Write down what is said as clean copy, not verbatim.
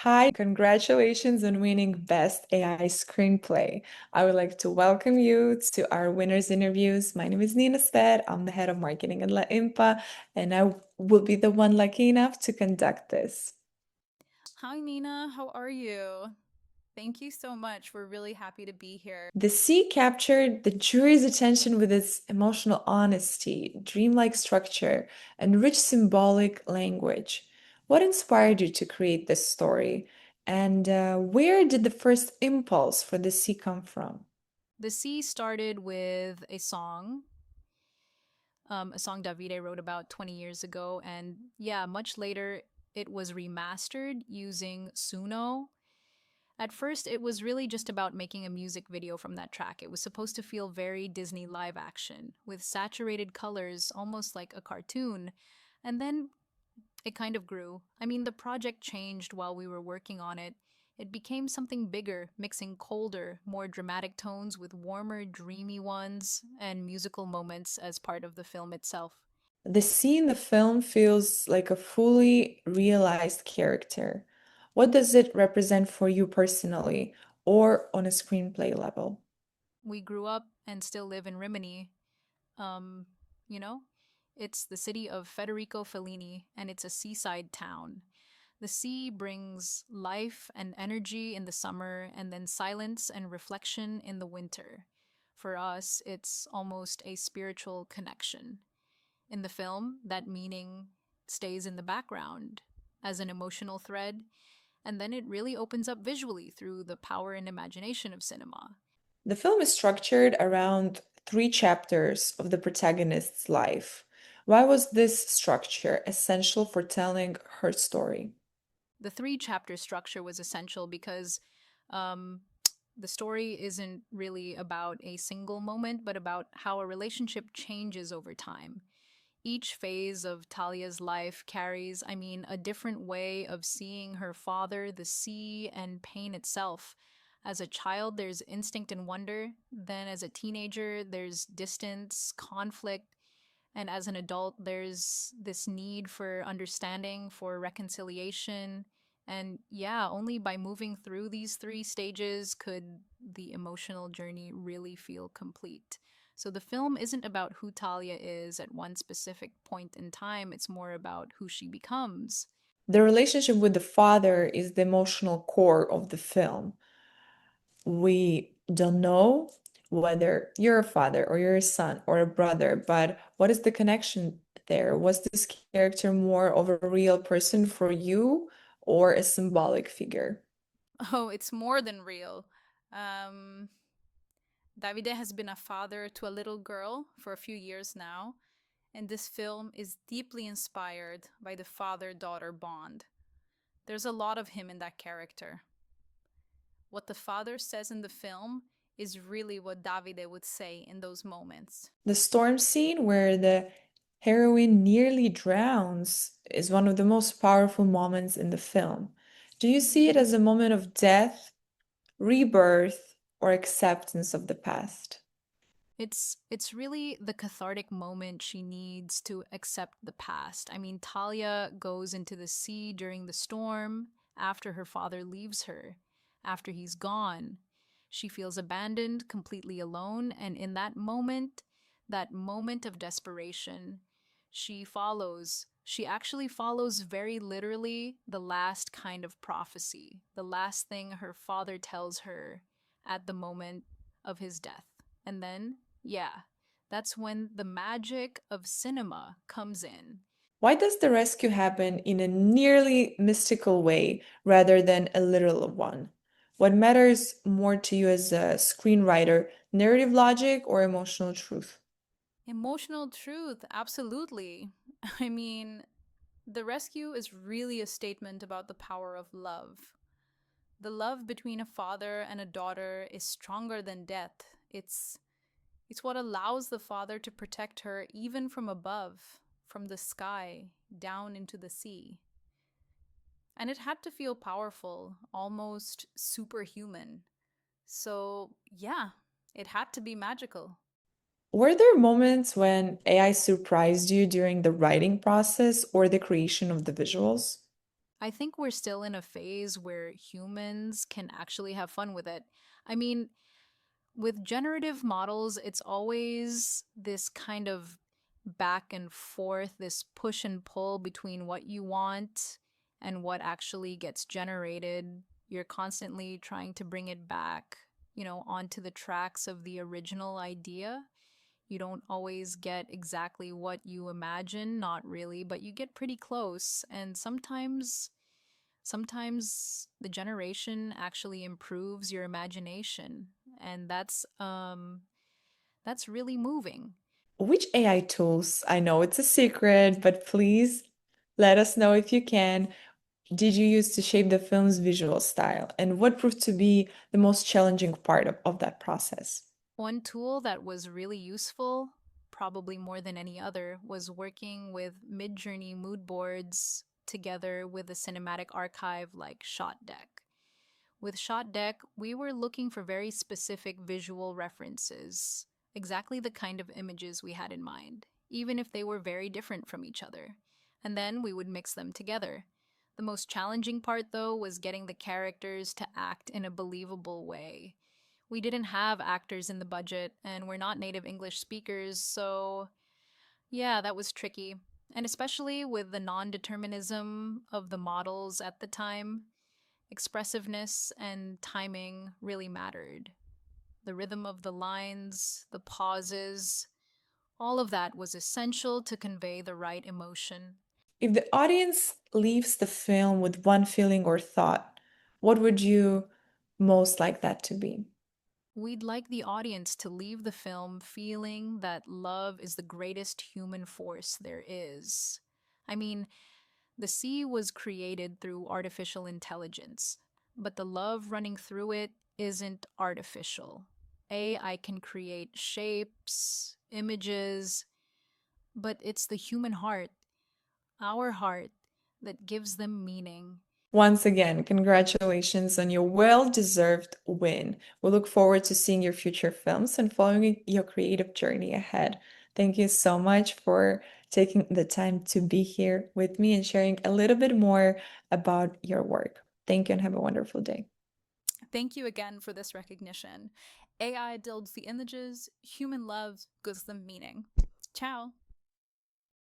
Hi, congratulations on winning Best AI Screenplay. I would like to welcome you to our winners interviews. My name is Nina Stead. I'm the head of marketing at LAAIMPA, and I will be the one lucky enough to conduct this. Hi, Nina. How are you? Thank you so much. We're really happy to be here. The Sea captured the jury's attention with its emotional honesty, dreamlike structure, and rich symbolic language. What inspired you to create this story? And where did the first impulse for The Sea come from? The Sea started with a song Davide wrote about 20 years ago. And yeah, much later, it was remastered using Suno. At first, it was really just about making a music video from that track. It was supposed to feel very Disney live action, with saturated colors, almost like a cartoon. And then it kind of grew. I mean, the project changed while we were working on it. It became something bigger, mixing colder, more dramatic tones with warmer, dreamy ones, and musical moments as part of the film itself. The sea in the film feels like a fully realized character. What does it represent for you personally or on a screenplay level? We grew up and still live in Rimini. Um, you know, it's the city of Federico Fellini, and it's a seaside town. The sea brings life and energy in the summer, and then silence and reflection in the winter. For us, it's almost a spiritual connection. In the film, that meaning stays in the background as an emotional thread, and then it really opens up visually through the power and imagination of cinema. The film is structured around three chapters of the protagonist's life. Why was this structure essential for telling her story? The three chapter structure was essential because um, the story isn't really about a single moment, but about how a relationship changes over time. Each phase of Talia's life carries, a different way of seeing her father, the sea, and pain itself. As a child, there's instinct and wonder. Then, as a teenager, there's distance, conflict. And as an adult, there's this need for understanding, for reconciliation. And yeah, only by moving through these three stages could the emotional journey really feel complete. So the film isn't about who Talia is at one specific point in time, it's more about who she becomes. The relationship with the father is the emotional core of the film. We don't know whether you're a father or you're a son or a brother, but what is the connection there? Was this character more of a real person for you or a symbolic figure? Oh, it's more than real. Um, Davide has been a father to a little girl for a few years now, and this film is deeply inspired by the father daughter bond. There's a lot of him in that character. What the father says in the film is really what Davide would say in those moments. The storm scene where the heroine nearly drowns is one of the most powerful moments in the film. Do you see it as a moment of death, rebirth, or acceptance of the past? It's really the cathartic moment she needs to accept the past. I mean, Talia goes into the sea during the storm after her father leaves her, after he's gone. She feels abandoned, completely alone, and in that moment of desperation, she actually follows very literally the last kind of prophecy, the last thing her father tells her at the moment of his death. And then, yeah, that's when the magic of cinema comes in. Why does the rescue happen in a nearly mystical way rather than a literal one? What matters more to you as a screenwriter, narrative logic or emotional truth? Emotional truth, absolutely. I mean, the rescue is really a statement about the power of love. The love between a father and a daughter is stronger than death. It's what allows the father to protect her even from above, from the sky, down into the sea. And it had to feel powerful, almost superhuman. So, yeah, it had to be magical. Were there moments when AI surprised you during the writing process or the creation of the visuals? I think we're still in a phase where humans can actually have fun with it. I mean, with generative models, it's always this kind of back and forth, this push and pull between what you want and what actually gets generated. You're constantly trying to bring it back, onto the tracks of the original idea. You don't always get exactly what you imagine, not really, but you get pretty close. And sometimes the generation actually improves your imagination, and that's really moving. Which AI tools, I know it's a secret, but please let us know if you can, did you use to shape the film's visual style? And what proved to be the most challenging part of that process? One tool that was really useful, probably more than any other, was working with mid-journey mood boards together with a cinematic archive like Shot Deck. With Shot Deck, we were looking for very specific visual references, exactly the kind of images we had in mind, even if they were very different from each other. And then we would mix them together. The most challenging part, though, was getting the characters to act in a believable way. We didn't have actors in the budget, and we're not native English speakers, so yeah, that was tricky. And especially with the non determinism of the models at the time, expressiveness and timing really mattered. The rhythm of the lines, the pauses, all of that was essential to convey the right emotion. If the audience leaves the film with one feeling or thought, what would you most like that to be? We'd like the audience to leave the film feeling that love is the greatest human force there is. I mean, the sea was created through artificial intelligence, but the love running through it isn't artificial. AI can create shapes, images, but it's the human heart, our heart, that gives them meaning. Once again, congratulations on your well-deserved win. We look forward to seeing your future films and following your creative journey ahead. Thank you so much for taking the time to be here with me and sharing a little bit more about your work. Thank you and have a wonderful day. Thank you again for this recognition. AI builds the images, human love gives them meaning. Ciao.